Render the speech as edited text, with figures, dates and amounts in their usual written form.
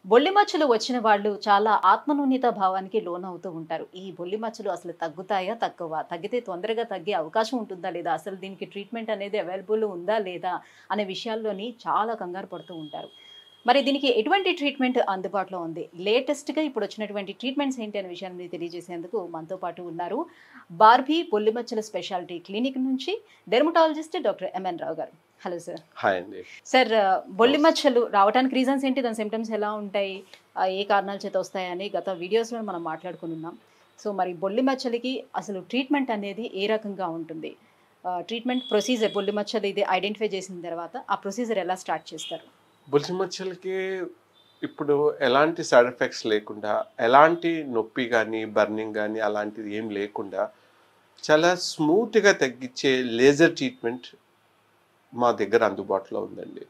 బొల్లి మచ్చలు వచ్చిన వాళ్ళు చాలా ఆత్మన్యూన్యత భావానికి లోనవుతూ ఉంటారు. ఈ బొల్లి మచ్చలు అసలు తగ్గుతాయా? తగ్గవా? తగ్గితే తొందరగా తగ్గే అవకాశం ఉంటుందా లేదా? అసలు దీనికి ట్రీట్మెంట్ అనేది అవైలబుల్ ఉందా లేదా? అనే విషయాల్లోని చాలా కంగారు పడుతూ ఉంటారు. మరి దీనికి ఎటువంటి ట్రీట్మెంట్ అందుబాటులో ఉంది? లేటెస్ట్‌గా ఇప్పుడొచ్చినటువంటి ట్రీట్మెంట్స్ ఏంటి అనే విషయాన్ని తెలియజేసేందుకు మనతో పాటు ఉన్నారు. బార్బీ బొల్లి మచ్చల స్పెషాలిటీ క్లినిక్ నుంచి డెర్మటాలజిస్ట్ డాక్టర్ ఎంఎన్ రావు గారు. Hello sir. హాయ్ అండి. సార్, బొల్లి నమస్తే. మచ్చలు రావటానికి రీజన్స్ ఏంటి? దాని సింప్టమ్స్ ఎలా ఉంటాయి? ఏ కారణాల చేత వస్తాయని గత వీడియోస్‌లో మనం మాట్లాడుకునున్నాం. సో, మరి బొల్లి మచ్చలకి అసలు ట్రీట్మెంట్ అనేది ఏ రకంగా ఉంటుంది? ట్రీట్మెంట్ ప్రొసీజర్ బొల్లి మచ్చలు ఇది ఐడెంటిఫై చేసిన తర్వాత ఆ ప్రొసీజర్ ఎలా స్టార్ట్ చేస్తారు? బొల్లి మచ్చలకి ఇప్పుడు ఎలాంటి సైడ్ ఎఫెక్ట్స్ లేకుండా, ఎలాంటి నొప్పి కానీ, బర్నింగ్ కానీ అలాంటిది ఏం లేకుండా చాలా స్మూత్‌గా తగ్గించే లేజర్ ట్రీట్మెంట్ మా దగ్గర అందుబాటులో ఉందండి.